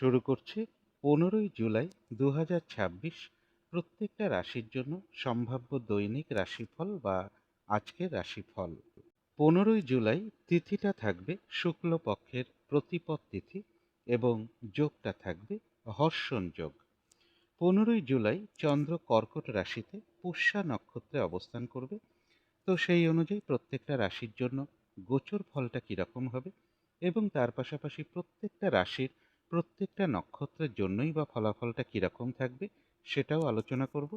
শুরু করছি 15ই জুলাই 2026 প্রত্যেকটা রাশির জন্য সম্ভাব্য দৈনিক রাশিফল বা আজকের রাশিফল। 15ই জুলাই তিথিটা থাকবে শুক্লপক্ষের প্রতিপদ তিথি এবং যোগটা থাকবে হর্ষণ যোগ। 15ই জুলাই চন্দ্র কর্কট রাশিতে পুষ্যা নক্ষত্রে অবস্থান করবে। তো সেই অনুযায়ী প্রত্যেকটা রাশির জন্য গোচর ফলটা কীরকম হবে এবং তার পাশাপাশি প্রত্যেকটা রাশির প্রত্যেকটা নক্ষত্রের জন্যই বা ফলাফলটা কীরকম থাকবে সেটাও আলোচনা করব।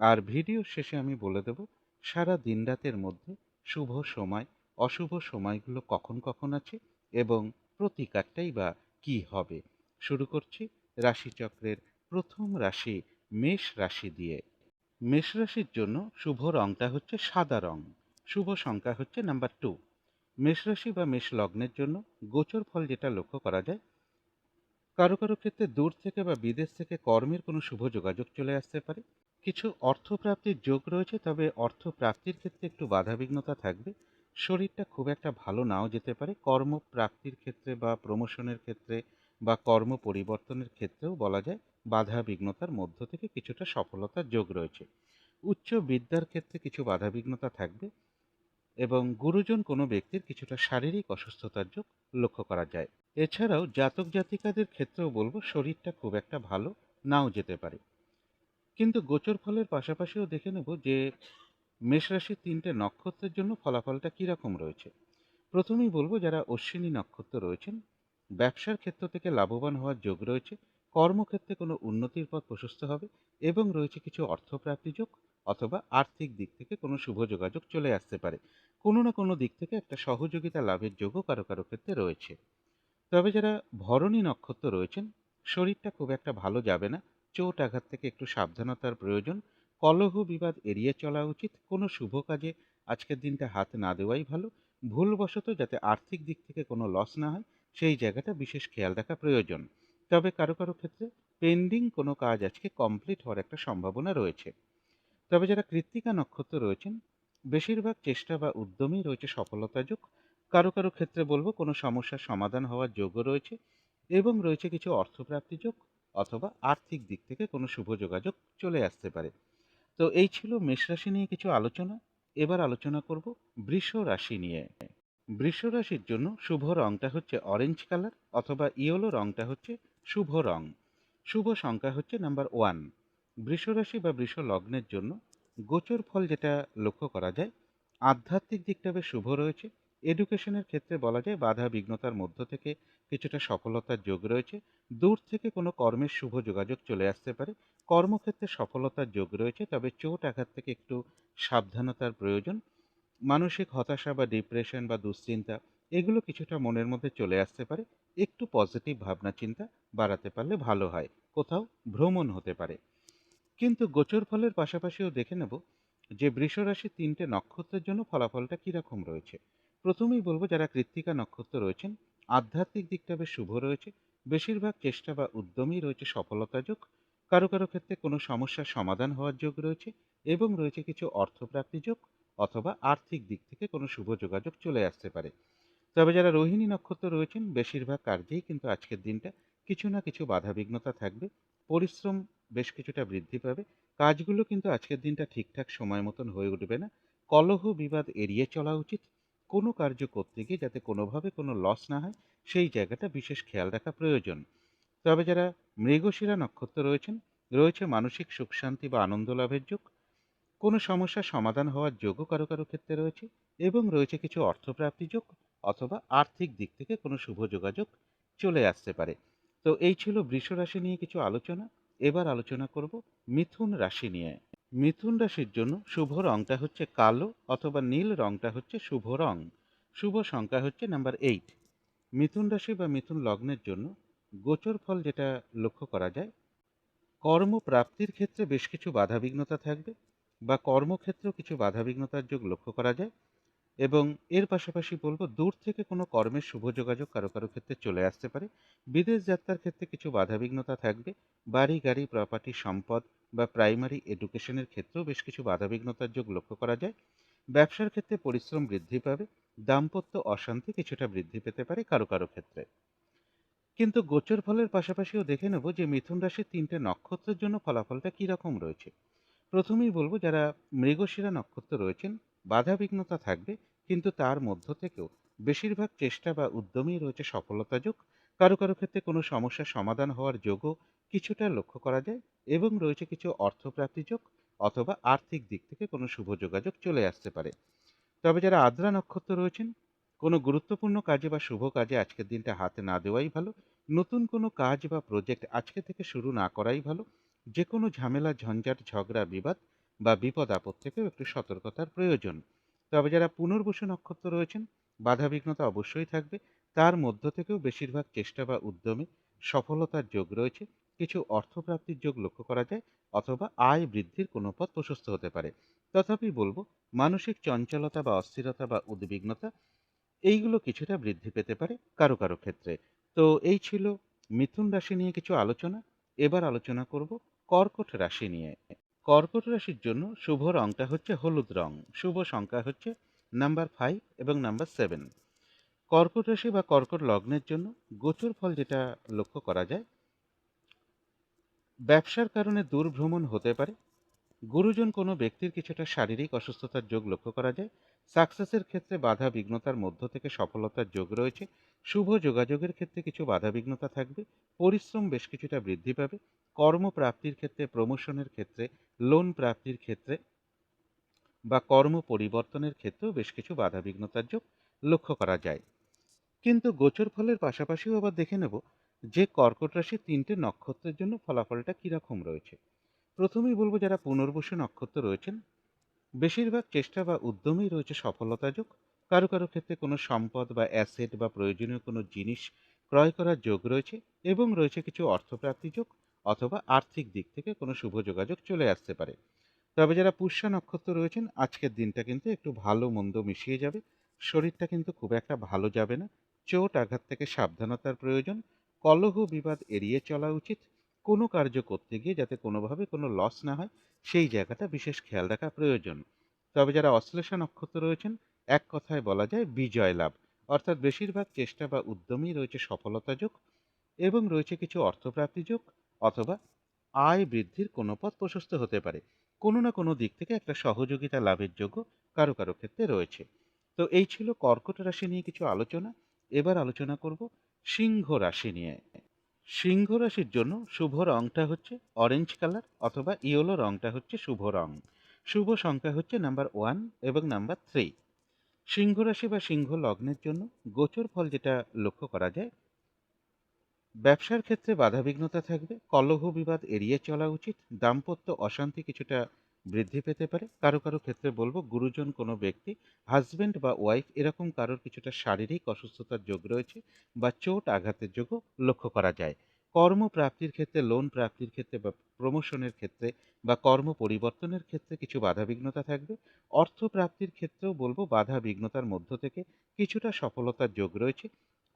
আর ভিডিও শেষে আমি বলে দেব সারা দিন রাতের মধ্যে শুভ সময় অশুভ সময়গুলো কখন কখন আছে এবং প্রতিকারটাই বা কী হবে। শুরু করছি রাশিচক্রের প্রথম রাশি মেষ রাশি দিয়ে। মেষ রাশির জন্য শুভ রংটা হচ্ছে সাদা রং। শুভ সংখ্যা হচ্ছে নাম্বার 2। মেষ রাশি বা মেষ লগ্নের জন্য গোচর ফল যেটা লক্ষ্য করা যায়, কারো কারো ক্ষেত্রে দূর থেকে বা বিদেশ থেকে কর্মের কোনো শুভ যোগাযোগ চলে আসতে পারে। কিছু অর্থপ্রাপ্তির যোগ রয়েছে, তবে অর্থ প্রাপ্তির ক্ষেত্রে একটু বাধাবিঘ্নতা থাকবে। শরীরটা খুব একটা ভালো নাও যেতে পারে। কর্মপ্রাপ্তির ক্ষেত্রে বা প্রমোশনের ক্ষেত্রে বা কর্ম পরিবর্তনের ক্ষেত্রেও বলা যায় বাধাবিঘ্নতার মধ্য থেকে কিছুটা সফলতার যোগ রয়েছে। উচ্চ বিদ্যার ক্ষেত্রে কিছু বাধাবিঘ্নতা থাকবে এবং গুরুজন কোনো ব্যক্তির কিছুটা শারীরিক অসুস্থতার যোগ লক্ষ্য করা যায়। এছাড়াও জাতক জাতিকাদের ক্ষেত্রেও বলবো শরীরটা খুব একটা ভালো নাও যেতে পারে। কিন্তু গোচর ফলের পাশাপাশিও দেখে নেব যে মেষ রাশির 3টে নক্ষত্রের জন্য ফলাফলটা কীরকম রয়েছে। প্রথমেই বলবো যারা অশ্বিনী নক্ষত্র রয়েছেন, ব্যবসার ক্ষেত্র থেকে লাভবান হওয়ার যোগ রয়েছে। কর্মক্ষেত্রে কোনো উন্নতির পথ প্রশস্ত হবে এবং রয়েছে কিছু অর্থপ্রাপ্তি যোগ অথবা আর্থিক দিক থেকে কোনো শুভ যোগাযোগ চলে আসতে পারে। কোনো না কোনো দিক থেকে একটা সহযোগিতা লাভের যোগও কারো কারো ক্ষেত্রে রয়েছে। তবে যারা ভরণী নক্ষত্র রয়েছেন, শরীরটা খুব একটা ভালো যাবে না। চোট আঘাত থেকে একটু সাবধানতার প্রয়োজন। কলহ বিবাদ এড়িয়ে চলা উচিত। কোনো শুভ কাজে আজকের দিনটা হাত না দেওয়াই ভালো। ভুলবশত যাতে আর্থিক দিক থেকে কোনো লস না হয় সেই জায়গাটা বিশেষ খেয়াল রাখা প্রয়োজন। তবে কারো কারো ক্ষেত্রে পেন্ডিং কোনো কাজ আজকে কমপ্লিট হওয়ার একটা সম্ভাবনা রয়েছে। তবে যারা কৃত্তিকা নক্ষত্র রয়েছেন, বেশিরভাগ চেষ্টা বা উদ্যমেই রয়েছে সফলতা যোগ। কারো কারো ক্ষেত্রে বলবো কোনো সমস্যার সমাধান হওয়ার যোগও রয়েছে এবং রয়েছে কিছু অর্থপ্রাপ্তি যোগ অথবা আর্থিক দিক থেকে কোনো শুভ যোগাযোগ চলে আসতে পারে। তো এই ছিল মেষ রাশি নিয়ে কিছু আলোচনা। এবার আলোচনা করব বৃষ রাশি নিয়ে। বৃষ রাশির জন্য শুভ রংটা হচ্ছে অরেঞ্জ কালার অথবা ইয়েলো রংটা হচ্ছে শুভ রং। শুভ সংখ্যা হচ্ছে নাম্বার 1। বৃষ রাশি বা বৃষ লগ্নের জন্য গোচর ফল যেটা লক্ষ্য করা যায়, আধ্যাত্মিক দিকটা বেশ শুভ রয়েছে। এডুকেশনের ক্ষেত্রে বলা যায় বাধা বিঘ্নতার মধ্য থেকে কিছুটা সফলতার যোগ রয়েছে। দূর থেকে কোনো কর্মের শুভ যোগাযোগ চলে আসতে পারে। কর্মক্ষেত্রে সফলতার যোগ রয়েছে, তবে চোট আঘাত থেকে একটু সাবধানতার প্রয়োজন। মানসিক হতাশা বা ডিপ্রেশন বা দুশ্চিন্তা এগুলো কিছুটা মনের মধ্যে চলে আসতে পারে। একটু পজিটিভ ভাবনা চিন্তা বাড়াতে পারলে ভালো হয়। কোথাও ভ্রমণ হতে পারে। কিন্তু গোচর ফলের পাশাপাশিও দেখে নেব যে বৃষ রাশির 3টে নক্ষত্রের জন্য ফলাফলটা কীরকম রয়েছে। প্রথমেই বলবো যারা কৃত্তিকা নক্ষত্র রয়েছেন, আধ্যাত্মিক দিকটা বেশ শুভ রয়েছে। বেশিরভাগ চেষ্টা বা উদ্যমেই রয়েছে সফলতা যোগ। কারো কারো ক্ষেত্রে কোনো সমস্যার সমাধান হওয়ার যোগ রয়েছে এবং রয়েছে কিছু অর্থপ্রাপ্তি যোগ অথবা আর্থিক দিক থেকে কোনো শুভ যোগাযোগ চলে আসতে পারে। তবে যারা রোহিণী নক্ষত্র রয়েছেন, বেশিরভাগ কার্যেই কিন্তু আজকের দিনটা কিছু না কিছু বাধাবিঘ্নতা থাকবে। পরিশ্রম বেশ কিছুটা বৃদ্ধি পাবে। কাজগুলো কিন্তু আজকের দিনটা ঠিকঠাক সময় মতন হয়ে উঠবে না। কলহ বিবাদ এড়িয়ে চলা উচিত। কোনো কার্য করতে গিয়ে যাতে কোনোভাবে কোনো লস না হয় সেই জায়গাটা বিশেষ খেয়াল রাখা প্রয়োজন। তবে যারা মৃগশিরা নক্ষত্র রয়েছেন, রয়েছে মানসিক সুখ শান্তি বা আনন্দ লাভের যোগ। কোনো সমস্যার সমাধান হওয়ার যোগও কারো কারো ক্ষেত্রে রয়েছে এবং রয়েছে কিছু অর্থপ্রাপ্তি যোগ অথবা আর্থিক দিক থেকে কোনো শুভ যোগাযোগ চলে আসতে পারে। তো এই ছিল বৃষ রাশি নিয়ে কিছু আলোচনা। এবার আলোচনা করব মিথুন রাশি নিয়ে। মিথুন রাশির জন্য শুভ রংটা হচ্ছে কালো অথবা নীল রংটা হচ্ছে শুভ রং। শুভ সংখ্যা হচ্ছে নাম্বার 8। মিথুন রাশি বা মিথুন লগ্নের জন্য গোচর ফল যেটা লক্ষ্য করা যায়, কর্মপ্রাপ্তির ক্ষেত্রে বেশ কিছু বাধাবিঘ্নতা থাকবে বা কর্মক্ষেত্রেও কিছু বাধাবিঘ্নতার যোগ লক্ষ্য করা যায় এবং এর পাশাপাশি বলবো দূর থেকে কোনো কর্মের শুভ যোগাযোগ কারো কারো ক্ষেত্রে চলে আসতে পারে। বিদেশ যাত্রার ক্ষেত্রে কিছু বাধাবিঘ্নতা থাকবে। বাড়ি গাড়ি প্রপার্টি সম্পদ বা প্রাইমারি এডুকেশনের ক্ষেত্রেও বেশ কিছু বাধাবিঘ্নতার যোগ লক্ষ্য করা যায়। ব্যবসার ক্ষেত্রে পরিশ্রম বৃদ্ধি পাবে। দাম্পত্য অশান্তি কিছুটা বৃদ্ধি পেতে পারে কারো কারো ক্ষেত্রে। কিন্তু গোচর ফলের পাশাপাশিও দেখে নেব যে মিথুন রাশির ৩টে নক্ষত্রের জন্য ফলাফলটা কীরকম রয়েছে। প্রথমেই বলব, যারা মৃগশিরা নক্ষত্র রয়েছেন, বাধাবিঘ্নতা থাকবে, কিন্তু তার মধ্য থেকেও বেশিরভাগ চেষ্টা বা উদ্যমেই রয়েছে সফলতা যোগ। কারো কারো ক্ষেত্রে কোনো সমস্যার সমাধান হওয়ার যোগও কিছুটা লক্ষ্য করা যায়, এবং রয়েছে কিছু অর্থপ্রাপ্তি যোগ অথবা আর্থিক দিক থেকে কোনো শুভ যোগাযোগ চলে আসতে পারে। তবে যারা আদ্রা নক্ষত্র রয়েছেন, কোনো গুরুত্বপূর্ণ কাজে বা শুভ কাজে আজকের দিনটা হাতে না দেওয়াই ভালো। নতুন কোনো কাজ বা প্রজেক্ট আজকে থেকে শুরু না করাই ভালো। যে কোনো ঝামেলা, ঝঞ্ঝাট, ঝগড়া, বিবাদ বা বিপদ আপদ থেকেও একটু সতর্কতার প্রয়োজন। তবে যারা পুনর্বসু নক্ষত্র রয়েছেন, বাধাবিঘ্নতা অবশ্যই থাকবে, তার মধ্য থেকেও বেশিরভাগ চেষ্টা বা উদ্যমে সফলতার যোগ রয়েছে। কিছু অর্থপ্রাপ্তির যোগ লক্ষ্য করা যায়, অথবা আয় বৃদ্ধির কোনো পথ প্রশস্ত হতে পারে। তথাপি বলবো, মানসিক চঞ্চলতা বা অস্থিরতা বা উদ্বিগ্নতা এইগুলো কিছুটা বৃদ্ধি পেতে পারে কারো কারো ক্ষেত্রে। তো এই ছিল মিথুন রাশি নিয়ে কিছু আলোচনা। এবার আলোচনা করব কর্কট রাশি নিয়ে। কর্কট রাশির জন্য শুভ রংটা হচ্ছে হলুদ রং। শুভ সংখ্যা হচ্ছে নাম্বার 5 এবং নাম্বার 7। কর্কট রাশি বা কর্কট লগ্নের জন্য গোচর ফল যেটা লক্ষ্য করা যায়, ব্যবসার কারণে দূর ভ্রমণ হতে পারে। গুরুজন কোনো ব্যক্তির কিছুটা শারীরিক অসুস্থতার যোগ লক্ষ্য করা যায়। সাকসেসের ক্ষেত্রে বাধা বিঘ্নতার মধ্য থেকে সফলতার যোগ রয়েছে। শুভ যোগাযোগের ক্ষেত্রে কিছু বাধা বিঘ্নতা থাকবে। পরিশ্রম বেশ কিছুটা বৃদ্ধি পাবে। কর্মপ্রাপ্তির ক্ষেত্রে, প্রমোশনের ক্ষেত্রে, লোন প্রাপ্তির ক্ষেত্রে বা কর্ম পরিবর্তনের ক্ষেত্রেও বেশ কিছু বাধা বিঘ্নতার যোগ লক্ষ্য করা যায়। কিন্তু গোচর ফলের পাশাপাশিও আবার দেখে নেব যে কর্কট রাশির ৩টে নক্ষত্রের জন্য ফলাফলটা কীরকম রয়েছে। প্রথমেই বলবো, যারা পুনর্বসু নক্ষত্র রয়েছেন, বেশিরভাগ চেষ্টা বা উদ্যমেই রয়েছে সফলতা যোগ। কারো কারো ক্ষেত্রে কোনো সম্পদ বা অ্যাসেট বা প্রয়োজনীয় কোনো জিনিস ক্রয় করার যোগ রয়েছে, এবং রয়েছে কিছু অর্থপ্রাপ্তি যোগ অথবা আর্থিক দিক থেকে কোনো শুভ যোগাযোগ চলে আসতে পারে। তবে যারা পুষ্যা নক্ষত্র রয়েছেন, আজকের দিনটা কিন্তু একটু ভালো মন্দ মিশিয়ে যাবে। শরীরটা কিন্তু খুব একটা ভালো যাবে না। চোট আঘাত থেকে সাবধানতার প্রয়োজন। কলহ বিবাদ এড়িয়ে চলা উচিত। কোনো কার্য করতে গিয়ে যাতে কোনোভাবে কোনো লস না হয়, সেই জায়গাটা বিশেষ খেয়াল রাখা প্রয়োজন। তবে যারা অশ্লেষা নক্ষত্র রয়েছেন, এক কথায় বলা যায় বিজয় লাভ। অর্থাৎ বেশিরভাগ চেষ্টা বা উদ্যমেই রয়েছে সফলতা যোগ, এবং রয়েছে কিছু অর্থপ্রাপ্তি যোগ অথবা আয় বৃদ্ধির কোনো পথ প্রশস্ত হতে পারে। কোনো না কোনো দিক থেকে একটা সহযোগিতা লাভের যোগ্য কারো কারো ক্ষেত্রে রয়েছে। তো এই ছিল কর্কট রাশি নিয়ে কিছু আলোচনা। এবার আলোচনা করব সিংহ রাশি নিয়ে। সিংহ রাশির জন্য শুভ রংটা হচ্ছে অরেঞ্জ কালার অথবা ইয়েলো রংটা হচ্ছে শুভ রং। শুভ সংখ্যা হচ্ছে নাম্বার 1 এবং নাম্বার 3। সিংহ রাশি বা সিংহ লগ্নের জন্য গোচর ফল যেটা লক্ষ্য করা যায়, ব্যবসার ক্ষেত্রে বাধাবিঘ্নতা থাকবে। কলহ বিবাদ এড়িয়ে চলা উচিত। দাম্পত্য অশান্তি কিছুটা বৃদ্ধি পেতে পারে। কারো কারো ক্ষেত্রে বলবো, গুরুজন কোনো ব্যক্তি, হাজবেন্ড বা ওয়াইফ, এরকম কারোর কিছুটা শারীরিক অসুস্থতার যোগ রয়েছে বা চোট আঘাতের যোগও লক্ষ্য করা যায়। কর্মপ্রাপ্তির ক্ষেত্রে, লোন প্রাপ্তির ক্ষেত্রে বা প্রমোশনের ক্ষেত্রে বা কর্ম পরিবর্তনের ক্ষেত্রে কিছু বাধাবিঘ্নতা থাকবে। অর্থপ্রাপ্তির ক্ষেত্রেও বলবো, বাধা বিঘ্নতার মধ্য থেকে কিছুটা সফলতার যোগ রয়েছে।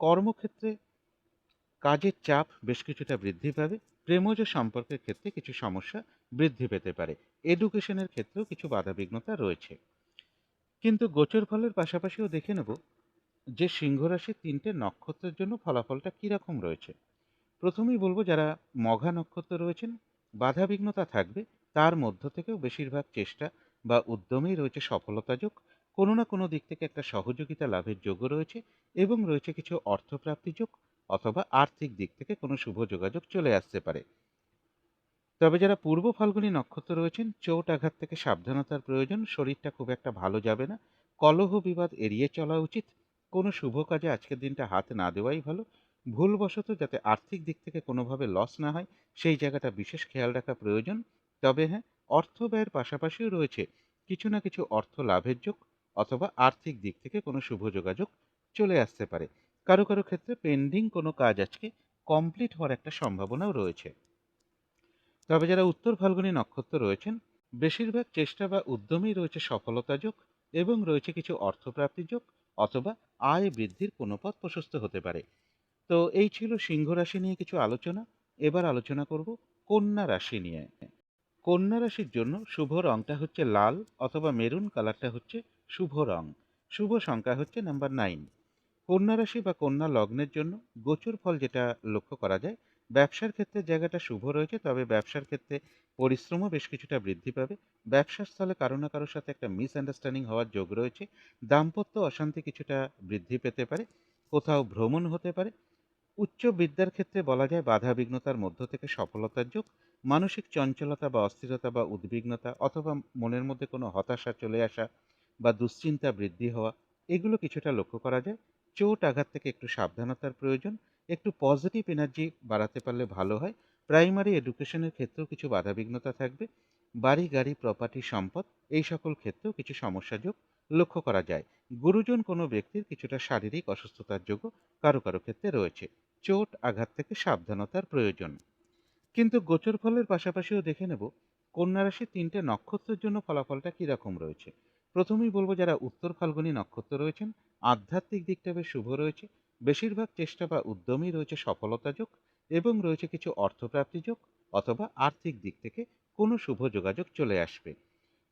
কর্মক্ষেত্রে কাজের চাপ বেশ কিছুটা বৃদ্ধি পাবে। প্রেমজ সম্পর্কের ক্ষেত্রে কিছু সমস্যা বৃদ্ধি পেতে পারে। এডুকেশনের ক্ষেত্রেও কিছু বাধাবিঘ্নতা রয়েছে। কিন্তু গোচর ফলের পাশাপাশিও দেখে নেব যে সিংহ রাশির ৩টে নক্ষত্রের জন্য ফলাফলটা কীরকম রয়েছে। প্রথমেই বলবো, যারা মঘা নক্ষত্র রয়েছেন, বাধাবিঘ্নতা থাকবে, তার মধ্য থেকেও বেশিরভাগ চেষ্টা বা উদ্যমেই রয়েছে সফলতা যোগ। কোনো না কোনো দিক থেকে একটা সহযোগিতা লাভের যোগও রয়েছে, এবং রয়েছে কিছু অর্থপ্রাপ্তি যোগ অথবা আর্থিক দিক থেকে কোনো শুভ যোগাযোগ চলে আসতে পারে। তবে যারা পূর্ব ফাল্গুনী নক্ষত্র রয়েছেন, চোট আঘাত থেকে সাবধানতার প্রয়োজন। শরীরটা খুব একটা ভালো যাবে না। কলহ বিবাদ এড়িয়ে চলা উচিত। কোনো শুভ কাজে আজকের দিনটা হাত না দেওয়াই ভালো। ভুলবশত যাতে আর্থিক দিক থেকে কোনোভাবে লস না হয়, সেই জায়গাটা বিশেষ খেয়াল রাখা প্রয়োজন। তবে হ্যাঁ, অর্থ ব্যয়ের পাশাপাশিও রয়েছে কিছু না কিছু অর্থ লাভের যোগ অথবা আর্থিক দিক থেকে কোনো শুভ যোগাযোগ চলে আসতে পারে। কারো কারো ক্ষেত্রে পেন্ডিং কোনো কাজ আজকে কমপ্লিট হওয়ার একটা সম্ভাবনাও রয়েছে। তবে যারা উত্তর ফাল্গুনী নক্ষত্র রয়েছেন, বেশিরভাগ চেষ্টা বা উদ্যমেই রয়েছে সফলতা যোগ, এবং রয়েছে কিছু অর্থপ্রাপ্তি যোগ অথবা আয় বৃদ্ধির কোনো পথ প্রশস্ত হতে পারে। তো এই ছিল সিংহ রাশি নিয়ে কিছু আলোচনা। এবার আলোচনা করব কন্যা রাশি নিয়ে। কন্যা রাশির জন্য শুভ রংটা হচ্ছে লাল অথবা মেরুন কালারটা হচ্ছে শুভ রং। শুভ সংখ্যা হচ্ছে নাম্বার 9। কন্যা রাশি বা কন্যা লগ্নের জন্য গোচর ফল যেটা লক্ষ্য করা যায়, ব্যবসার ক্ষেত্রে জায়গাটা শুভ রয়েছে, তবে ব্যবসার ক্ষেত্রে পরিশ্রমও বেশ কিছুটা বৃদ্ধি পাবে। ব্যবসার স্থলে কারো না কারোর সাথে একটা মিসআন্ডারস্ট্যান্ডিং হওয়ার যোগ রয়েছে। দাম্পত্য অশান্তি কিছুটা বৃদ্ধি পেতে পারে। কোথাও ভ্রমণ হতে পারে। উচ্চ বিদ্যার ক্ষেত্রে বলা যায় বাধা বিঘ্নতার মধ্য থেকে সফলতার যোগ। মানসিক চঞ্চলতা বা অস্থিরতা বা উদ্বিগ্নতা অথবা মনের মধ্যে কোনো হতাশা চলে আসা বা দুশ্চিন্তা বৃদ্ধি হওয়া, এগুলো কিছুটা লক্ষ্য করা যায়। চোট আঘাত থেকে একটু সাবধানতার প্রয়োজন। একটু পজিটিভ এনার্জি বাড়াতে পারলে ভালো হয়। প্রাইমারি এডুকেশনের ক্ষেত্রেও কিছু বাধা বিঘ্নতা থাকবে। বাড়ি গাড়ি প্রপার্টি সম্পদ এই সকল ক্ষেত্রেও কিছু সমস্যা যোগ লক্ষ্য করা যায়। গুরুজন কোনো ব্যক্তির কিছুটা শারীরিক অসুস্থতার যোগও কারো কারো ক্ষেত্রে রয়েছে। চোট আঘাত থেকে সাবধানতার প্রয়োজন। কিন্তু গোচর ফলের পাশাপাশিও দেখে নেব কন্যা রাশির ৩টে নক্ষত্রের জন্য ফলাফলটা কীরকম রয়েছে। প্রথমেই বলবো যারা উত্তর ফাল্গুনী নক্ষত্র রয়েছেন, আধ্যাত্মিক দিকটা বেশ শুভ রয়েছে। বেশিরভাগ চেষ্টা বা উদ্যমই রয়েছে সফলতা যোগ এবং রয়েছে কিছু অর্থপ্রাপ্তি যোগ অথবা আর্থিক দিক থেকে কোনো শুভ যোগাযোগ চলে আসবে।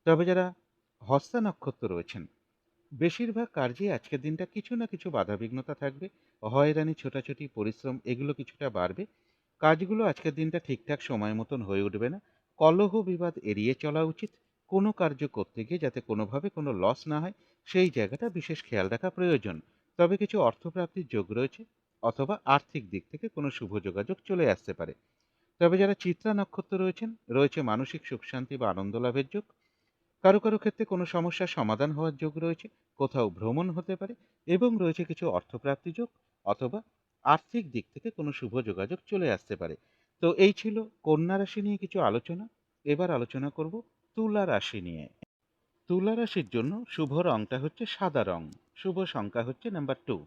তবে যারা হস্তা নক্ষত্র রয়েছেন, বেশিরভাগ কার্যেই আজকের দিনটা কিছু না কিছু বাধাবিঘ্নতা থাকবে। হয়রানি ছোটাছুটি পরিশ্রম এগুলো কিছুটা বাড়বে। কাজগুলো আজকের দিনটা ঠিকঠাক সময় মতন হয়ে উঠবে না। কলহ বিবাদ এড়িয়ে চলা উচিত। কোনো কার্য করতে গিয়ে যাতে কোনোভাবে কোনো লস না হয় সেই জায়গাটা বিশেষ খেয়াল রাখা প্রয়োজন। তবে কিছু অর্থপ্রাপ্তির যোগ রয়েছে অথবা আর্থিক দিক থেকে কোনো শুভ যোগাযোগ চলে আসতে পারে। তবে যারা চিত্রা নক্ষত্র রয়েছেন, রয়েছে মানসিক সুখ শান্তি বা আনন্দ লাভের যোগ। কারো কারো ক্ষেত্রে কোনো সমস্যার সমাধান হওয়ার যোগ রয়েছে। কোথাও ভ্রমণ হতে পারে এবং রয়েছে কিছু অর্থপ্রাপ্তি যোগ অথবা আর্থিক দিক থেকে কোনো শুভ যোগাযোগ চলে আসতে পারে। তো এই ছিল কন্যা রাশি নিয়ে কিছু আলোচনা। এবার আলোচনা করব তুলা রাশি নিয়ে। তুলা রাশির জন্য শুভ রংটা হচ্ছে সাদা রং। শুভ সংখ্যা হচ্ছে নাম্বার 2।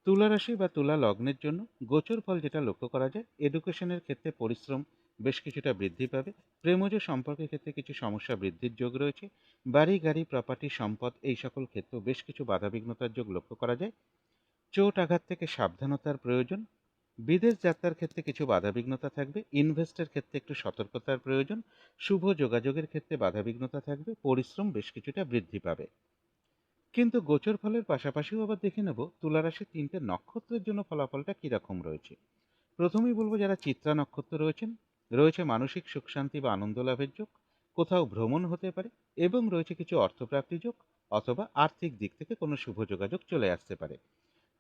তুলা রাশি বা তুলা লগ্নের জন্য গোচর ফল যেটা লক্ষ্য করা যায়, এডুকেশনের ক্ষেত্রে পরিশ্রম বেশ কিছুটা বৃদ্ধি পাবে। প্রেমজ সম্পর্কের ক্ষেত্রে কিছু সমস্যা বৃদ্ধির যোগ রয়েছে। বাড়ি গাড়ি প্রপার্টি সম্পদ এই সকল ক্ষেত্রেও বেশ কিছু বাধাবিঘ্নতার যোগ লক্ষ্য করা যায়। চোট আঘাত থেকে সাবধানতার প্রয়োজন। বিদেশ যাত্রার ক্ষেত্রে কিছু বাধাবিঘ্নতা থাকবে। ইনভেস্টের ক্ষেত্রে একটু সতর্কতার প্রয়োজন। শুভ যোগাযোগের ক্ষেত্রে বাধাবিঘ্নতা থাকবে। পরিশ্রম বেশ কিছুটা বৃদ্ধি পাবে। কিন্তু গোচর ফলের পাশাপাশিও আবার দেখে নেব তুলা রাশির ৩টে নক্ষত্রের জন্য ফলাফলটা কীরকম রয়েছে। প্রথমেই বলবো যারা চিত্রা নক্ষত্র রয়েছেন, রয়েছে মানসিক সুখ শান্তি বা আনন্দ লাভের যোগ। কোথাও ভ্রমণ হতে পারে এবং রয়েছে কিছু অর্থপ্রাপ্তি যোগ অথবা আর্থিক দিক থেকে কোনো শুভ যোগাযোগ চলে আসতে পারে।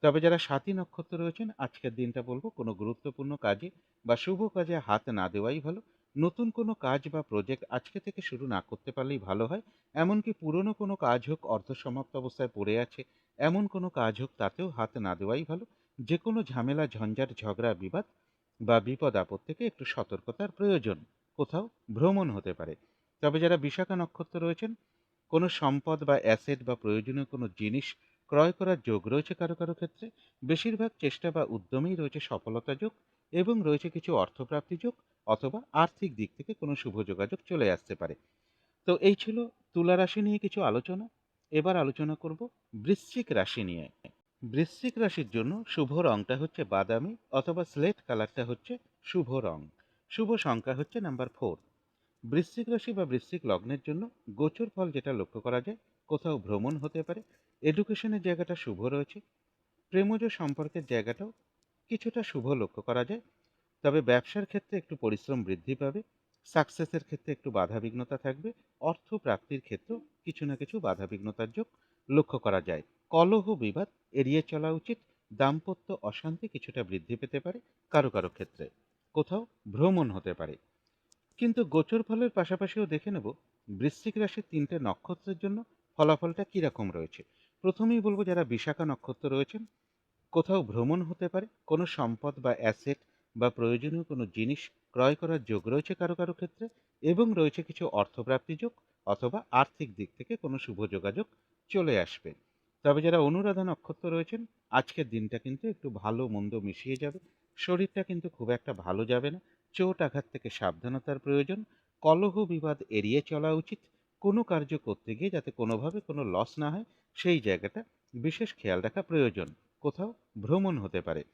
তবে যারা স্বাতী নক্ষত্র রয়েছেন, আজকের দিনটা বলবো কোনো গুরুত্বপূর্ণ কাজে বা শুভ কাজে হাত না দেওয়াই ভালো। নতুন কোনো কাজ বা প্রজেক্ট আজকে থেকে শুরু না করতে পারলেই ভালো হয়। এমনকি পুরনো কোনো কাজ হোক অর্ধসমাপ্ত অবস্থায় পড়ে আছে, এমন কোনো কাজ হোক তাতেও হাত না দেওয়াই ভালো। যে কোনো ঝামেলা ঝঞ্ঝাট ঝগড়া বিবাদ বা বিপদ আপদ থেকে একটু সতর্কতার প্রয়োজন। কোথাও ভ্রমণ হতে পারে। তবে যারা বিশাখা নক্ষত্র রয়েছেন, কোনো সম্পদ বা অ্যাসেট বা প্রয়োজনীয় কোনো জিনিস ক্রয় করার যোগ রয়েছে কারো কারো ক্ষেত্রে। বেশিরভাগ চেষ্টা বা উদ্যমেই রয়েছে সফলতা যোগ এবং রয়েছে কিছু অর্থপ্রাপ্তি যোগ অথবা আর্থিক দিক থেকে কোনো শুভ যোগাযোগ চলে আসতে পারে। তো এই ছিল তুলা রাশি নিয়ে কিছু আলোচনা। এবার আলোচনা করব বৃশ্চিক রাশি নিয়ে। বৃশ্চিক রাশির জন্য শুভ রংটা হচ্ছে বাদামি অথবা স্লেট কালারটা হচ্ছে শুভ রং। শুভ সংখ্যা হচ্ছে নাম্বার 4। বৃশ্চিক রাশি বা বৃশ্চিক লগ্নের জন্য গোচর ফল যেটা লক্ষ্য করা যায়, কোথাও ভ্রমণ হতে পারে। এডুকেশনের জায়গাটা শুভ রয়েছে। প্রেমজ সম্পর্কের জায়গাটাও কিছুটা শুভ লক্ষ্য করা যায়। তবে ব্যবসার ক্ষেত্রে একটু পরিশ্রম বৃদ্ধি পাবে। সাকসেসের ক্ষেত্রে একটু বাধাবিঘ্নতা থাকবে। অর্থ প্রাপ্তির ক্ষেত্রেও কিছু না কিছু বাধাবিঘ্নতার যোগ লক্ষ্য করা যায়। কলহ বিবাদ এড়িয়ে চলা উচিত। দাম্পত্য অশান্তি কিছুটা বৃদ্ধি পেতে পারে কারো কারো ক্ষেত্রে। কোথাও ভ্রমণ হতে পারে। কিন্তু গোচর ফলের পাশাপাশিও দেখে নেব বৃশ্চিক রাশির ৩টে নক্ষত্রের জন্য ফলাফলটা কীরকম রয়েছে। প্রথমেই বলবো যারা বিশাখা নক্ষত্র রয়েছেন, কোথাও ভ্রমণ হতে পারে। কোনো সম্পদ বা অ্যাসেট বা প্রয়োজনীয় কোনো জিনিস ক্রয় করার যোগ রয়েছে কারো কারো ক্ষেত্রে এবং রয়েছে কিছু অর্থপ্রাপ্তি যোগ অথবা আর্থিক দিক থেকে কোনো শুভ যোগাযোগ চলে আসবে। তবে যারা অনুরাধা নক্ষত্র রয়েছেন, আজকের দিনটা কিন্তু একটু ভালো মন্দ মিশিয়ে যাবে। শরীরটা কিন্তু খুব একটা ভালো যাবে না। চোট আঘাত থেকে সাবধানতার প্রয়োজন। কলহ বিবাদ এড়িয়ে চলা উচিত। কোনো কার্য করতে গিয়ে যাতে কোনোভাবে কোনো লস না হয় সেই জায়গাটা বিশেষ খেয়াল রাখা প্রয়োজন। কোথাও ভ্রমণ হতে পারে।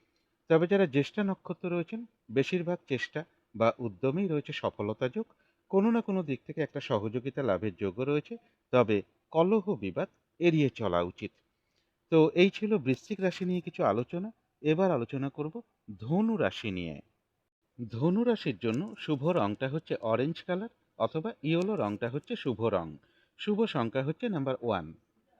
তবে যারা জ্যেষ্ঠা নক্ষত্র রয়েছেন, বেশিরভাগ চেষ্টা বা উদ্যমেই রয়েছে সফলতা যোগ। কোনো না কোনো দিক থেকে একটা সহযোগিতা লাভের যোগও রয়েছে। তবে কলহ বিবাদ এড়িয়ে চলা উচিত। তো এই ছিল বৃশ্চিক রাশি নিয়ে কিছু আলোচনা। এবার আলোচনা করব ধনু রাশি নিয়ে। ধনু রাশির জন্য শুভ রংটা হচ্ছে অরেঞ্জ কালার অথবা ইয়েলো রংটা হচ্ছে শুভ রং। শুভ সংখ্যা হচ্ছে নাম্বার 1।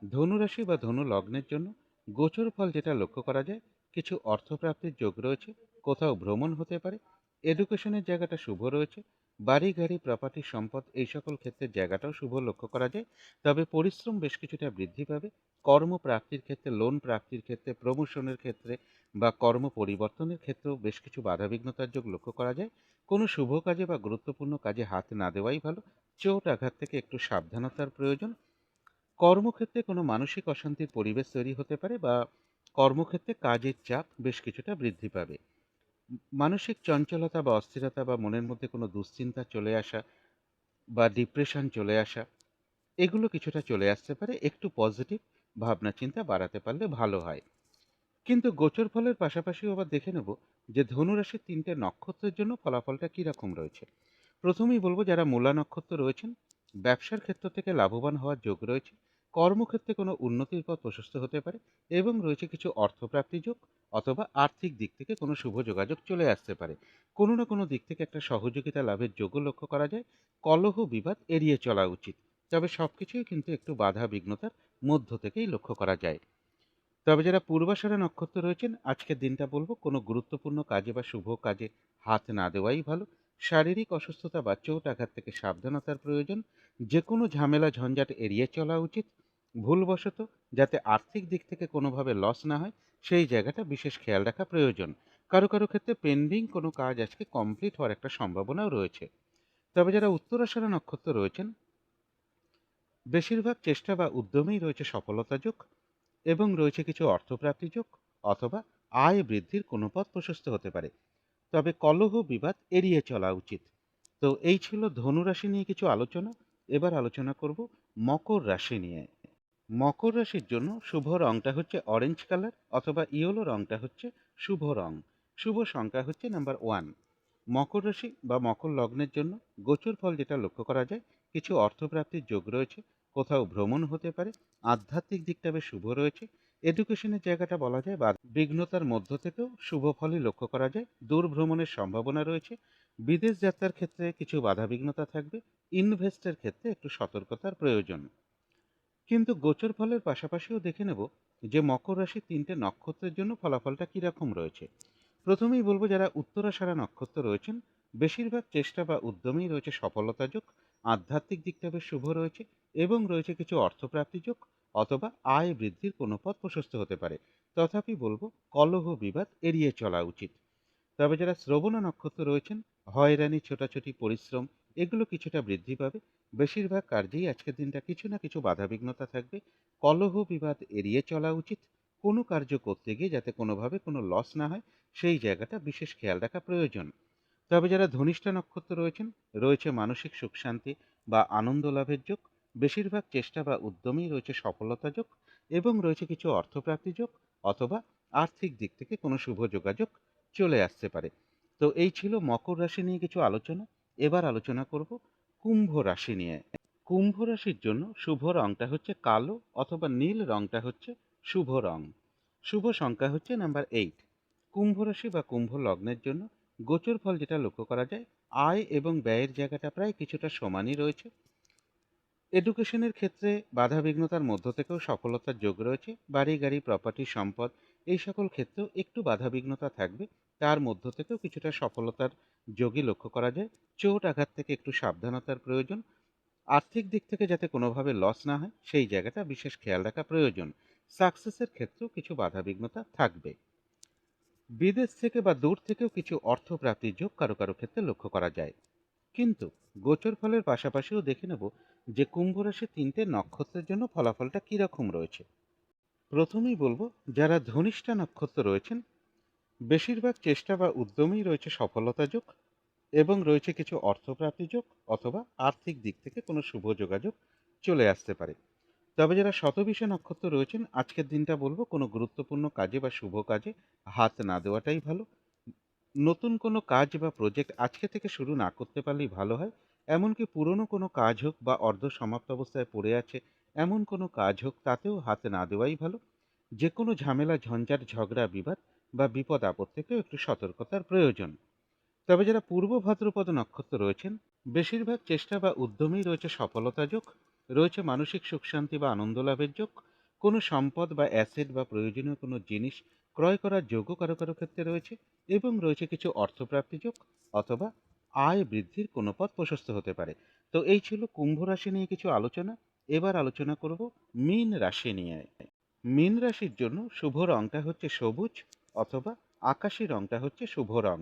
ধনু রাশি বা ধনু লগ্নের জন্য গোচর ফল যেটা লক্ষ্য করা যায়, কিছু অর্থপ্রাপ্তির যোগ রয়েছে, কোথাও ভ্রমণ হতে পারে, এডুকেশনের জায়গাটা শুভ রয়েছে, বাড়ি গাড়ি প্রপার্টি সম্পদ এই সকল ক্ষেত্রের জায়গাটাও শুভ লক্ষ্য করা যায়। তবে পরিশ্রম বেশ কিছুটা বৃদ্ধি পাবে। কর্মপ্রাপ্তির ক্ষেত্রে, লোন প্রাপ্তির ক্ষেত্রে, প্রমোশনের ক্ষেত্রে বা কর্ম পরিবর্তনের ক্ষেত্রেও বেশ কিছু বাধাবিঘ্নতার যোগ লক্ষ্য করা যায়। কোনো শুভ কাজে বা গুরুত্বপূর্ণ কাজে হাত না দেওয়াই ভালো। চোট আঘাত থেকে একটু সাবধানতার প্রয়োজন। কর্মক্ষেত্রে কোনো মানসিক অশান্তির পরিবেশ তৈরি হতে পারে বা কর্মক্ষেত্রে কাজের চাপ বেশ কিছুটা বৃদ্ধি পাবে। মানসিক চঞ্চলতা বা অস্থিরতা বা মনের মধ্যে কোনো দুশ্চিন্তা চলে আসা বা ডিপ্রেশন চলে আসা, এগুলো কিছুটা চলে আসতে পারে। একটু পজিটিভ ভাবনা চিন্তা বাড়াতে পারলে ভালো হয়। কিন্তু গোচর ফলের পাশাপাশিও আবার দেখে নেব যে ধনুরাশির ৩টে নক্ষত্রের জন্য ফলাফলটা কীরকম রয়েছে। প্রথমেই বলবো, যারা মূলা নক্ষত্র রয়েছেন, ব্যবসার ক্ষেত্র থেকে লাভবান হওয়ার যোগ রয়েছে। কর্মক্ষেত্রে কোনো উন্নতির পথ প্রশস্ত হতে পারে এবং রয়েছে কিছু অর্থপ্রাপ্তি যোগ অথবা আর্থিক দিক থেকে কোনো শুভ যোগাযোগ চলে আসতে পারে। কোনো না কোনো দিক থেকে একটা সহযোগিতা লাভের যোগও লক্ষ্য করা যায়। কলহ বিবাদ এড়িয়ে চলা উচিত। তবে সব কিছুই কিন্তু একটু বাধা বিঘ্নতার মধ্য থেকেই লক্ষ্য করা যায়। তবে যারা পূর্বাষাঢ়া নক্ষত্র রয়েছেন, আজকের দিনটা বলবো কোনো গুরুত্বপূর্ণ কাজে বা শুভ কাজে হাত না দেওয়াই ভালো। শারীরিক অসুস্থতা বা চোট আঘাত থেকে সাবধানতার প্রয়োজন। যে কোনো ঝামেলা ঝঞ্ঝাট এড়িয়ে চলা উচিত। ভুলবশত যাতে আর্থিক দিক থেকে কোনোভাবে লস না হয়, সেই জায়গাটা বিশেষ খেয়াল রাখা প্রয়োজন। কারো কারো ক্ষেত্রে পেন্ডিং কোনো কাজ আজকে কমপ্লিট হওয়ার একটা সম্ভাবনাও রয়েছে। তবে যারা উত্তরাষাঢ়া নক্ষত্র রয়েছেন, বেশিরভাগ চেষ্টা বা উদ্যমেই রয়েছে সফলতা যোগ এবং রয়েছে কিছু অর্থপ্রাপ্তি যোগ অথবা আয় বৃদ্ধির কোনো পথ প্রশস্ত হতে পারে। তবে কলহ বিবাদ এড়িয়ে চলা উচিত। তো এই ছিল ধনু রাশি নিয়ে কিছু আলোচনা। এবার আলোচনা করব মকর রাশি নিয়ে। মকর রাশির জন্য শুভ রংটা হচ্ছে অরেঞ্জ কালার অথবা ইয়েলো রংটা হচ্ছে শুভ রং। শুভ সংখ্যা হচ্ছে নাম্বার 1। মকর রাশি বা মকর লগ্নের জন্য গোচর ফল যেটা লক্ষ্য করা যায়, কিছু অর্থপ্রাপ্তির যোগ রয়েছে, কোথাও ভ্রমণ হতে পারে, আধ্যাত্মিক দিকটা বেশ শুভ রয়েছে। এডুকেশনের জায়গাটা বলা যায় বা বিঘ্নতার মধ্য থেকেও শুভ ফলই লক্ষ্য করা যায়। দূর ভ্রমণের সম্ভাবনা রয়েছে। বিদেশ যাত্রার ক্ষেত্রে কিছু বাধাবিঘ্নতা থাকবে। ইনভেস্টের ক্ষেত্রে একটু সতর্কতার প্রয়োজন। কিন্তু গোচর ফলের পাশাপাশিও দেখে নেব যে মকর রাশির ৩টে নক্ষত্রের জন্য ফলাফলটা কীরকম রয়েছে। প্রথমেই বলবো, যারা উত্তরাষাঢ়া নক্ষত্র রয়েছেন, বেশিরভাগ চেষ্টা বা উদ্যমেই রয়েছে সফলতা যোগ, আধ্যাত্মিক দিকটা বেশ শুভ রয়েছে এবং রয়েছে কিছু অর্থপ্রাপ্তি যোগ অথবা আয় বৃদ্ধির কোনো পথ প্রশস্ত হতে পারে। তথাপি বলবো, কলহ বিবাদ এড়িয়ে চলা উচিত। তবে যারা শ্রবণা নক্ষত্র রয়েছেন, হয়রানি ছোটাছুটি পরিশ্রম এগুলো কিছুটা বৃদ্ধি পাবে। বেশিরভাগ কার্যেই আজকের দিনটা কিছু না কিছু বাধাবিঘ্নতা থাকবে। কলহ বিবাদ এড়িয়ে চলা উচিত। কোনো কার্য করতে গিয়ে যাতে কোনোভাবে কোনো লস না হয়, সেই জায়গাটা বিশেষ খেয়াল রাখা প্রয়োজন। তবে যারা ধনিষ্ঠা নক্ষত্র রয়েছেন, রয়েছে মানসিক সুখ শান্তি বা আনন্দ লাভের যোগ। বেশিরভাগ চেষ্টা বা উদ্যমেই রয়েছে সফলতা যোগ এবং রয়েছে কিছু অর্থপ্রাপ্তি যোগ অথবা আর্থিক দিক থেকে কোনো শুভ যোগাযোগ চলে আসতে পারে। তো এই ছিল মকর রাশি নিয়ে কিছু আলোচনা। এবার আলোচনা করব কুম্ভ রাশি নিয়ে। কুম্ভ রাশির জন্য শুভ রংটা হচ্ছে কালো অথবা নীল রংটা হচ্ছে শুভ রং। শুভ সংখ্যা হচ্ছে নাম্বার 8। কুম্ভ রাশি বা কুম্ভ লগ্নের জন্য গোচর ফল যেটা লক্ষ্য করা যায়, আয় এবং ব্যয়ের জায়গাটা প্রায় কিছুটা সমানই রয়েছে। এডুকেশনের ক্ষেত্রে বাধাবিঘ্নতার মধ্য থেকেও সফলতার যোগ রয়েছে। বাড়ি গাড়ি প্রপার্টি সম্পদ এই সকল ক্ষেত্রেও একটু বাধাবিঘ্নতা থাকবে। তার মধ্য থেকেও কিছুটা সফলতার যোগই লক্ষ্য করা যায়। চোট আঘাত থেকে একটু সাবধানতার প্রয়োজন। আর্থিক দিক থেকে যাতে কোনোভাবে লস না হয়, সেই জায়গাটা বিশেষ খেয়াল রাখা প্রয়োজন। সাকসেসের ক্ষেত্রেও কিছু বাধাবিঘ্নতা থাকবে। বিদেশ থেকে বা দূর থেকেও কিছু অর্থপ্রাপ্তির যোগ কারো কারো ক্ষেত্রে লক্ষ্য করা যায়। কিন্তু গোচর ফলের পাশাপাশিও দেখে নেব যে কুম্ভ রাশির ৩টে নক্ষত্রের জন্য ফলাফলটা কীরকম রয়েছে। প্রথমেই বলবো, যারা ধনিষ্ঠা নক্ষত্র রয়েছেন, বেশিরভাগ চেষ্টা বা উদ্যমেই রয়েছে সফলতা যোগ এবং রয়েছে কিছু অর্থপ্রাপ্তি যোগ অথবা আর্থিক দিক থেকে কোনো শুভ যোগাযোগ চলে আসতে পারে। তবে যারা শতবিষা নক্ষত্র রয়েছেন, আজকের দিনটা বলবো কোনো গুরুত্বপূর্ণ কাজে বা শুভ কাজে হাত না দেওয়াটাই ভালো। নতুন কোনো কাজ বা প্রজেক্ট আজকে থেকে শুরু না করতে পারলেই ভালো হয়। এমনকি পুরনো কোনো কাজ হোক বা অর্ধ সমাপ্ত অবস্থায় পড়ে আছে এমন কোনো কাজ হোক, তাতেও হাত না দেওয়াই ভালো। যে কোনো ঝামেলা, ঝঞ্ঝাট, ঝগড়া, বিবাদ বা বিপদ আপদ থেকেও একটু সতর্কতার প্রয়োজন। তবে যারা পূর্ব ভাদ্রপদ নক্ষত্র রয়েছেন, বেশিরভাগ চেষ্টা বা উদ্যমেই রয়েছে সফলতা যোগ, রয়েছে মানসিক সুখ শান্তি বা আনন্দ লাভের যোগ, কোনো সম্পদ বা অ্যাসেট বা প্রয়োজনীয় কোনো জিনিস ক্রয় করার যোগও কারো কারো ক্ষেত্রে রয়েছে, এবং রয়েছে কিছু অর্থপ্রাপ্তি যোগ অথবা আয় বৃদ্ধির কোনো পথ প্রশস্ত হতে পারে। তো এই ছিল কুম্ভ রাশি নিয়ে কিছু আলোচনা। এবার আলোচনা করব মীন রাশি নিয়ে। মীন রাশির জন্য শুভ রংটা হচ্ছে সবুজ অথবা আকাশি রংটা হচ্ছে শুভ রং।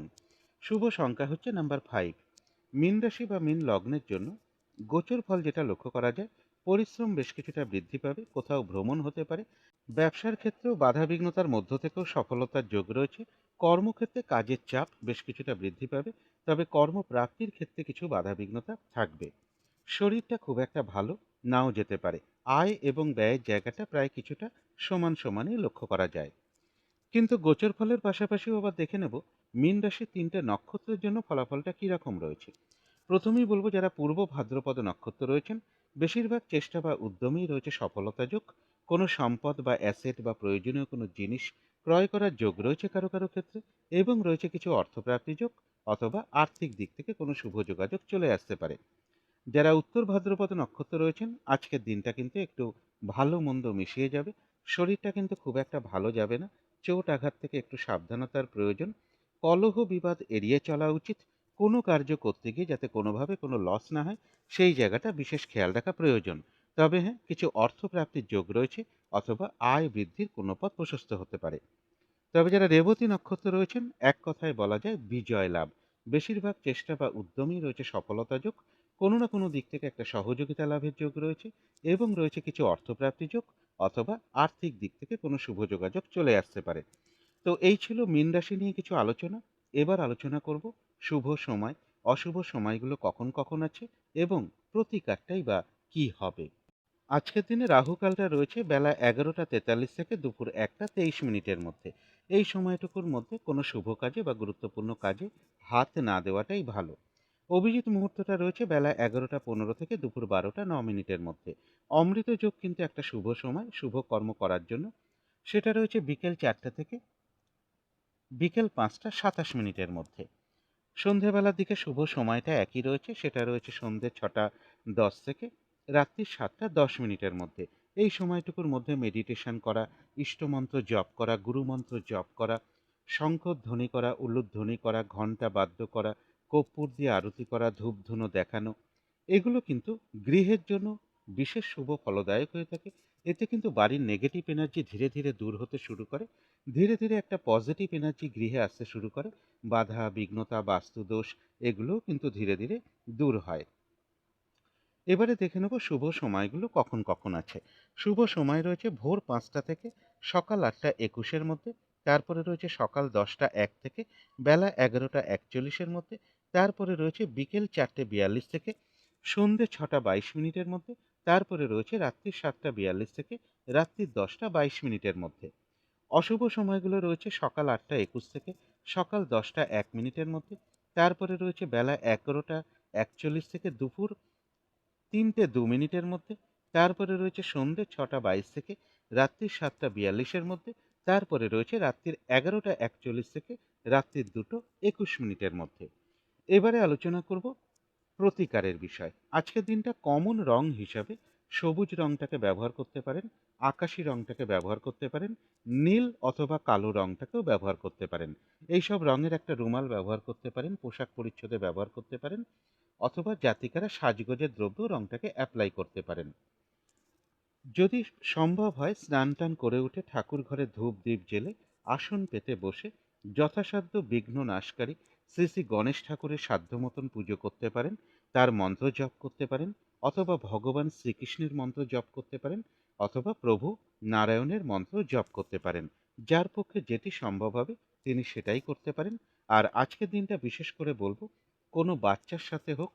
শুভ সংখ্যা হচ্ছে নাম্বার 5। মীন রাশি বা মীন লগ্নের জন্য গোচর ফল যেটা লক্ষ্য করা যায়, পরিশ্রম বেশ কিছুটা বৃদ্ধি পাবে, কোথাও ভ্রমণ হতে পারে, ব্যবসার ক্ষেত্রেও বাধা বিঘ্নতার মধ্য থেকেও সফলতার যোগ রয়েছে, কর্মক্ষেত্রে কাজের চাপ বেশ কিছুটা বৃদ্ধি পাবে, তবে কর্মপ্রাপ্তির ক্ষেত্রে কিছু বাধা বিঘ্নতা থাকবে। শরীরটা খুব একটা ভালো নাও যেতে পারে। আয় এবং ব্যয়ের জায়গাটা প্রায় কিছুটা সমান সমানই লক্ষ্য করা যায়। কিন্তু গোচর ফলের পাশাপাশিও আবার দেখে নেব মীন রাশির 3টে নক্ষত্রের জন্য ফলাফলটা কীরকম রয়েছে। প্রথমেই বলবো, যারা পূর্ব ভাদ্রপদ নক্ষত্র রয়েছেন, বেশিরভাগ চেষ্টা বা উদ্যমেই রয়েছে সফলতা যোগ, কোনো সম্পদ বা অ্যাসেট বা প্রয়োজনীয় কোনো জিনিস ক্রয় করার যোগ রয়েছে কারো কারো ক্ষেত্রে, এবং রয়েছে কিছু অর্থপ্রাপ্তি যোগ অথবা আর্থিক দিক থেকে কোনো শুভ যোগাযোগ চলে আসতে পারে। যারা উত্তর ভাদ্রপদ নক্ষত্র রয়েছেন, আজকের দিনটা কিন্তু একটু ভালো মন্দ মিশিয়ে যাবে। শরীরটা কিন্তু খুব একটা ভালো যাবে না, চোট আঘাত থেকে একটু সাবধানতার প্রয়োজন। কলহ বিবাদ এড়িয়ে চলা উচিত। কোনো কার্য করতে গিয়ে যাতে কোনোভাবে কোনো লস না হয়, সেই জায়গাটা বিশেষ খেয়াল রাখা প্রয়োজন। তবে হ্যাঁ, কিছু অর্থপ্রাপ্তির যোগ রয়েছে অথবা আয় বৃদ্ধির কোনো পথ প্রশস্ত হতে পারে। তবে যারা রেবতী নক্ষত্র রয়েছেন, এক কথায় বলা যায় বিজয় লাভ। বেশিরভাগ চেষ্টা বা উদ্যমেই রয়েছে সফলতা যোগ, কোনো না কোনো দিক থেকে একটা সহযোগিতা লাভের যোগ রয়েছে, এবং রয়েছে কিছু অর্থপ্রাপ্তি যোগ অথবা আর্থিক দিক থেকে কোনো শুভ যোগাযোগ চলে আসতে পারে। তো এই ছিল মীন রাশি নিয়ে কিছু আলোচনা। এবার আলোচনা করব শুভ সময়, অশুভ সময়গুলো কখন কখন আছে, এবং প্রতিকারটাই বা কি হবে। আজকের দিনে রাহুকালটা রয়েছে বেলা 11টা 43 থেকে দুপুর 1টা 23 মিনিটের মধ্যে। এই সময়টুকুর মধ্যে কোনো শুভ কাজে বা গুরুত্বপূর্ণ কাজে হাত না দেওয়াটাই ভালো। অভিজিৎ মুহূর্তটা রয়েছে বেলা 11টা 15 থেকে দুপুর 12টা 9 মিনিটের মধ্যে। অমৃত যোগ কিন্তু একটা শুভ সময় শুভ কর্ম করার জন্য। সেটা রয়েছে বিকেল 4টা থেকে বিকেল 5টা 27 মিনিটের মধ্যে। সন্ধেবেলার দিকে শুভ সময়টা একই রয়েছে, সেটা রয়েছে সন্ধে 6টা 10 থেকে রাত্রি 7টা 10 মিনিটের মধ্যে। এই সময়টুকুর মধ্যে মেডিটেশন করা, ইষ্টমন্ত্র জপ করা, গুরুমন্ত্র জপ করা, শঙ্খধ্বনি করা, উলুধ্বনি করা, ঘণ্টা বাদ্য করা, কর্পূর দিয়ে আরতি করা, ধূপধুনো দেখানো, এগুলো কিন্তু গৃহের জন্য বিশেষ শুভ ফলদায়ক হয়ে থাকে। এতে কিন্তু বাড়ির নেগেটিভ এনার্জি ধীরে ধীরে দূর হতে শুরু করে, ধীরে ধীরে একটা পজিটিভ এনার্জি গৃহে আসতে শুরু করে, বাধা বিঘ্নতা বাস্তুদোষ এগুলোও কিন্তু ধীরে ধীরে দূর হয়। এবারে দেখে নেব শুভ সময়গুলো কখন কখন আছে। শুভ সময় রয়েছে ভোর 5টা থেকে সকাল 8টা 21-এর মধ্যে, তারপরে রয়েছে সকাল 10টা 1 থেকে বেলা 11টা 41-এর মধ্যে, তারপরে রয়েছে বিকেল 4টে 42 থেকে সন্ধে 6টা 22 মিনিটের মধ্যে, তারপরে রয়েছে রাত্রি 7টা 42 থেকে রাত্রি 10টা 22 মিনিটের মধ্যে। অশুভ সময়গুলো রয়েছে সকাল 8টা 21 থেকে সকাল 10টা 1 মিনিটের মধ্যে, তারপরে রয়েছে বেলা 11টা 41 থেকে দুপুর 3টে 2 মিনিটের মধ্যে, তারপরে রয়েছে সন্ধে 6টা 22 থেকে রাত্রি 7টা 42-এর মধ্যে, তারপরে রয়েছে রাত্রির 11টা 41 থেকে রাত্রির 2টো 21 মিনিটের মধ্যে। এবারে আলোচনা করব প্রতিকারের বিষয়। আজকের দিনটা কমন রং হিসাবে সবুজ রংটাকে ব্যবহার করতে পারেন, আকাশি রংটাকে ব্যবহার করতে পারেন, নীল অথবা কালো রংটাকেও ব্যবহার করতে পারেন। এইসব রঙের একটা রুমাল ব্যবহার করতে পারেন, পোশাক পরিচ্ছদে ব্যবহার করতে পারেন, অথবা জাতিকারা সাজগোজের দ্রব্য রংটাকে অ্যাপ্লাই করতে পারেন। যদি সম্ভব হয় স্নান টান করে উঠে ঠাকুর ঘরে ধূপ দ্বীপ জেলে আসন পেতে বসে যথাসাধ্য বিঘ্ন নাশকারী শ্রী শ্রী গণেশ ঠাকুরের সাধ্য মতন পুজো করতে পারেন, তার মন্ত্র জপ করতে পারেন, অথবা ভগবান শ্রীকৃষ্ণের মন্ত্র জপ করতে পারেন, অথবা প্রভু নারায়ণের মন্ত্র জপ করতে পারেন। যার পক্ষে যেটি সম্ভব হবে তিনি সেটাই করতে পারেন। আর আজকের দিনটা বিশেষ করে বলবো, কোনো বাচ্চার সাথে হোক,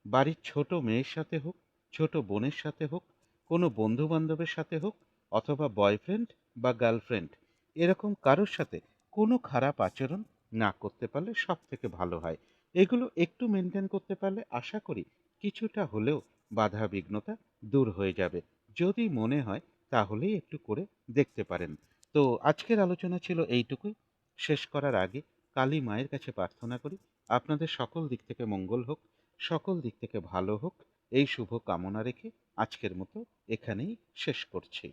বাড়ির ছোট মেয়ের সাথে হোক, ছোট বোনের সাথে হোক, কোনো বন্ধু বান্ধবের সাথে হোক, অথবা বয়ফ্রেন্ড বা গার্লফ্রেন্ড, এরকম কারোর সাথে কোনো খারাপ আচরণ না করতে পারলে সব থেকে ভালো হয়। এগুলো একটু মেনটেন করতে পারলে আশা করি কিছুটা হলেও বাধা বিঘ্নতা দূর হয়ে যাবে। যদি মনে হয় তাহলেই একটু করে দেখতে পারেন। তো আজকের আলোচনা ছিল এইটুকুই। শেষ করার আগে কালী মায়ের কাছে প্রার্থনা করি আপনাদের সকল দিক থেকে মঙ্গল হোক, সকল দিক থেকে ভালো হোক, এই শুভ কামনা রেখে আজকের মতো এখানেই শেষ করছি।